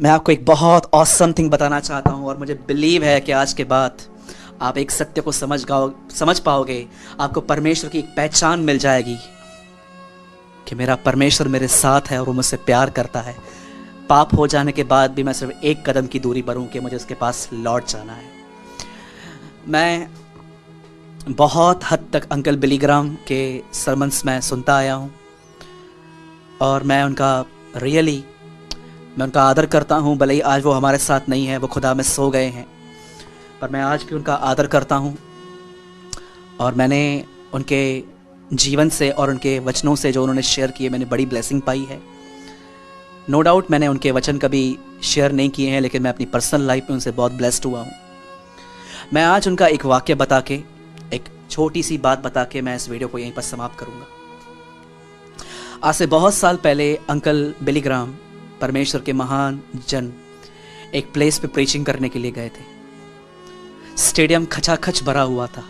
मैं आपको एक बहुत ऑसम थिंग बताना चाहता हूँ और मुझे बिलीव है कि आज के बाद आप एक सत्य को समझ पाओगे। आपको परमेश्वर की एक पहचान मिल जाएगी कि मेरा परमेश्वर मेरे साथ है और वो मुझसे प्यार करता है। पाप हो जाने के बाद भी मैं सिर्फ एक कदम की दूरी पर हूँ कि मुझे उसके पास लौट जाना है। मैं बहुत हद तक अंकल बिली ग्राहम के सरमन्स में सुनता आया हूँ और मैं उनका आदर करता हूँ। भले ही आज वो हमारे साथ नहीं है, वो खुदा में सो गए हैं, पर मैं आज भी उनका आदर करता हूँ और मैंने उनके जीवन से और उनके वचनों से जो उन्होंने शेयर किए मैंने बड़ी ब्लेसिंग पाई है। नो डाउट मैंने उनके वचन कभी शेयर नहीं किए हैं, लेकिन मैं अपनी पर्सनल लाइफ में उनसे बहुत ब्लेस्ड हुआ हूँ। मैं आज उनका एक वाक्य बता के, एक छोटी सी बात बता के मैं इस वीडियो को यहीं पर समाप्त करूँगा। आज से बहुत साल पहले अंकल बिली ग्राहम, परमेश्वर के महान जन, एक प्लेस पे प्रीचिंग करने के लिए गए थे। स्टेडियम खचाखच भरा हुआ था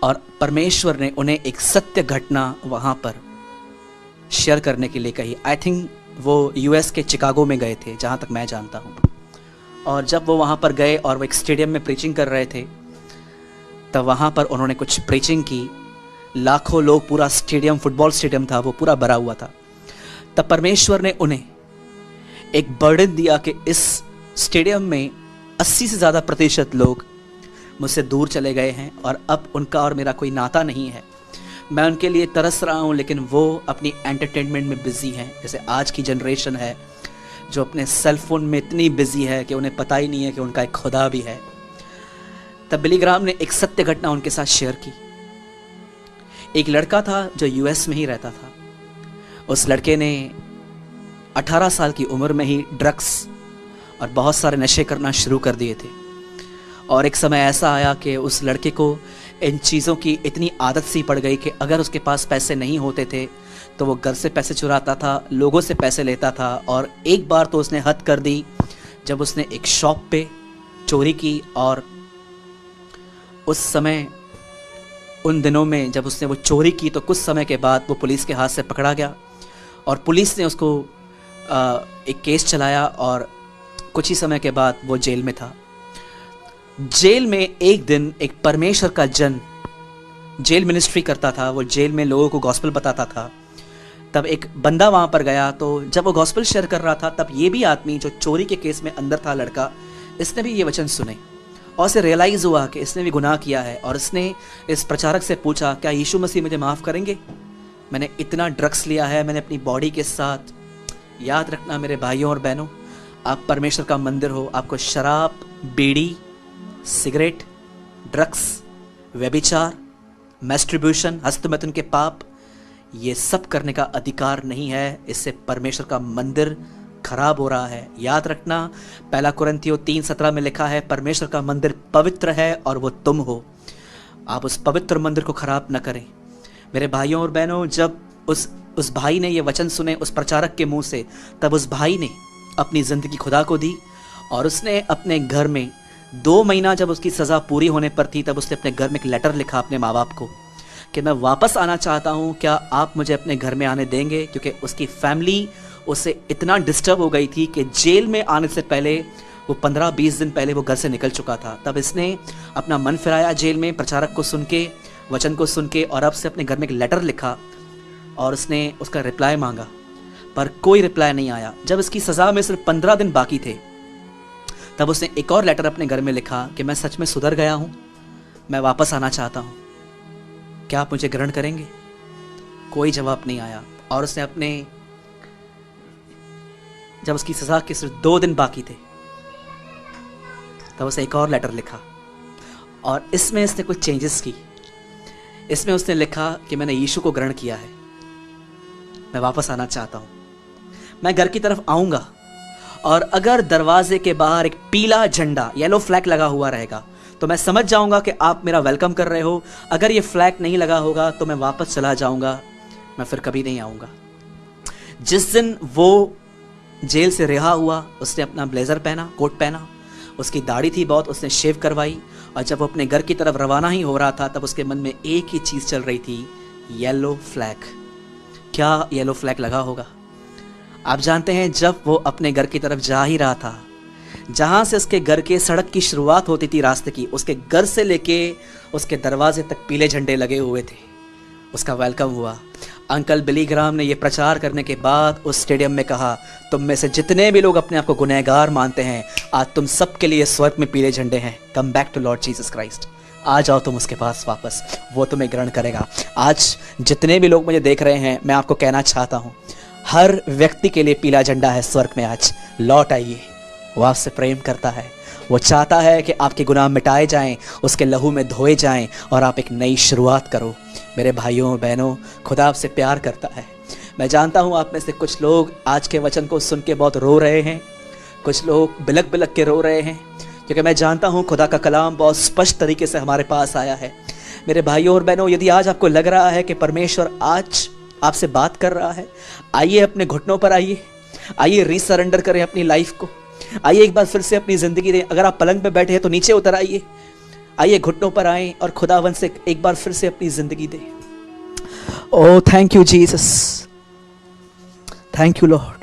और परमेश्वर ने उन्हें एक सत्य घटना वहां पर शेयर करने के लिए कही। आई थिंक वो यूएस के चिकागो में गए थे, जहां तक मैं जानता हूं। और जब वो वहां पर गए और वो एक स्टेडियम में प्रीचिंग कर रहे थे, तब वहां पर उन्होंने कुछ प्रीचिंग की। लाखों लोग, पूरा स्टेडियम, फुटबॉल स्टेडियम था, वो पूरा भरा हुआ था। तब परमेश्वर ने उन्हें एक बर्डन दिया कि इस स्टेडियम में 80 से ज़्यादा प्रतिशत लोग मुझसे दूर चले गए हैं और अब उनका और मेरा कोई नाता नहीं है। मैं उनके लिए तरस रहा हूँ, लेकिन वो अपनी एंटरटेनमेंट में बिजी हैं। जैसे आज की जनरेशन है जो अपने सेल फोन में इतनी बिजी है कि उन्हें पता ही नहीं है कि उनका एक खुदा भी है। तब बिली ग्राहम ने एक सत्य घटना उनके साथ शेयर की। एक लड़का था जो यूएस में ही रहता था। उस लड़के ने 18 साल की उम्र में ही ड्रग्स और बहुत सारे नशे करना शुरू कर दिए थे। और एक समय ऐसा आया कि उस लड़के को इन चीज़ों की इतनी आदत सी पड़ गई कि अगर उसके पास पैसे नहीं होते थे तो वो घर से पैसे चुराता था, लोगों से पैसे लेता था। और एक बार तो उसने हद कर दी जब उसने एक शॉप पे चोरी की। और उस समय, उन दिनों में जब उसने वो चोरी की, तो कुछ समय के बाद वो पुलिस के हाथ से पकड़ा गया और पुलिस ने उसको एक केस चलाया और कुछ ही समय के बाद वो जेल में था। जेल में एक दिन एक परमेश्वर का जन जेल मिनिस्ट्री करता था, वो जेल में लोगों को गॉस्पेल बताता था। तब एक बंदा वहाँ पर गया, तो जब वो गॉस्पेल शेयर कर रहा था तब ये भी आदमी जो चोरी के केस में अंदर था, लड़का, इसने भी ये वचन सुने और उसे रियलाइज़ हुआ कि इसने भी गुनाह किया है। और इसने इस प्रचारक से पूछा, क्या यीशु मसीह मुझे माफ़ करेंगे? मैंने इतना ड्रग्स लिया है, मैंने अपनी बॉडी के साथ। याद रखना मेरे भाइयों और बहनों, आप परमेश्वर का मंदिर हो। आपको शराब, बीड़ी, सिगरेट, ड्रग्स, व्यभिचार, मैस्ट्रिब्यूशन, हस्तमैथुन के पाप, ये सब करने का अधिकार नहीं है। इससे परमेश्वर का मंदिर खराब हो रहा है। याद रखना, 1 कुरिन्थियों 3:17 में लिखा है, परमेश्वर का मंदिर पवित्र है और वो तुम हो। आप उस पवित्र मंदिर को खराब न करें। मेरे भाइयों और बहनों, जब उस भाई ने ये वचन सुने उस प्रचारक के मुंह से, तब उस भाई ने अपनी ज़िंदगी खुदा को दी और उसने अपने घर में 2 महीना, जब उसकी सज़ा पूरी होने पर थी, तब उसने अपने घर में एक लेटर लिखा अपने माँ बाप को कि मैं वापस आना चाहता हूँ, क्या आप मुझे अपने घर में आने देंगे? क्योंकि उसकी फैमिली उससे इतना डिस्टर्ब हो गई थी कि जेल में आने से पहले वो 15-20 दिन पहले वो घर से निकल चुका था। तब इसने अपना मन फिराया जेल में, प्रचारक को सुन के, वचन को सुन के, और अब से अपने घर में एक लेटर लिखा और उसने उसका रिप्लाई मांगा, पर कोई रिप्लाई नहीं आया। जब इसकी सज़ा में सिर्फ 15 दिन बाकी थे, तब उसने एक और लेटर अपने घर में लिखा कि मैं सच में सुधर गया हूँ, मैं वापस आना चाहता हूँ, क्या आप मुझे ग्रहण करेंगे? कोई जवाब नहीं आया। और उसने जब उसकी सज़ा के सिर्फ 2 दिन बाकी थे, तब उसने एक और लेटर लिखा और इसमें इसने कुछ चेंजेस की। इसमें उसने लिखा कि मैंने यीशु को ग्रहण किया है, मैं वापस आना चाहता हूँ, मैं घर की तरफ आऊँगा और अगर दरवाजे के बाहर एक पीला झंडा, येलो फ्लैग लगा हुआ रहेगा तो मैं समझ जाऊँगा कि आप मेरा वेलकम कर रहे हो। अगर ये फ्लैग नहीं लगा होगा तो मैं वापस चला जाऊँगा, मैं फिर कभी नहीं आऊँगा। जिस दिन वो जेल से रिहा हुआ, उसने अपना ब्लेज़र पहना, कोट पहना, उसकी दाढ़ी थी बहुत, उसने शेव करवाई और जब वो अपने घर की तरफ रवाना ही हो रहा था, तब उसके मन में एक ही चीज़ चल रही थी, येलो फ्लैग। क्या येलो फ्लैग लगा होगा? आप जानते हैं, जब वो अपने घर की तरफ जा ही रहा था, जहाँ से उसके घर के सड़क की शुरुआत होती थी रास्ते की, उसके घर से लेके उसके दरवाजे तक पीले झंडे लगे हुए थे। उसका वेलकम हुआ। अंकल बिली ग्राम ने ये प्रचार करने के बाद उस स्टेडियम में कहा, तुम में से जितने भी लोग अपने आप को गुनहगार मानते हैं, आज तुम सबके लिए स्वर्ग में पीले झंडे हैं। Come back to lord Jesus Christ. आ जाओ तुम उसके पास वापस, वो तुम्हें ग्रहण करेगा। आज जितने भी लोग मुझे देख रहे हैं, मैं आपको कहना चाहता हूँ, हर व्यक्ति के लिए पीला झंडा है स्वर्ग में। आज लौट आइए। वो आपसे प्रेम करता है। वो चाहता है कि आपके गुनाह मिटाए जाएं, उसके लहू में धोए जाएं और आप एक नई शुरुआत करो। मेरे भाइयों और बहनों, खुदा आपसे प्यार करता है। मैं जानता हूँ आप में से कुछ लोग आज के वचन को सुन के बहुत रो रहे हैं, कुछ लोग बिलक बिलक के रो रहे हैं, क्योंकि मैं जानता हूँ खुदा का कलाम बहुत स्पष्ट तरीके से हमारे पास आया है। मेरे भाइयों और बहनों, यदि आज आपको लग रहा है कि परमेश्वर आज आपसे बात कर रहा है, आइए अपने घुटनों पर आइए रीसरेंडर करें अपनी लाइफ को। आइए एक बार फिर से अपनी ज़िंदगी दें। अगर आप पलंग पे बैठे हैं तो नीचे उतर आइए घुटनों पर आएं और खुदावन से एक बार फिर से अपनी ज़िंदगी दें। Oh thank you Jesus, thank you Lord.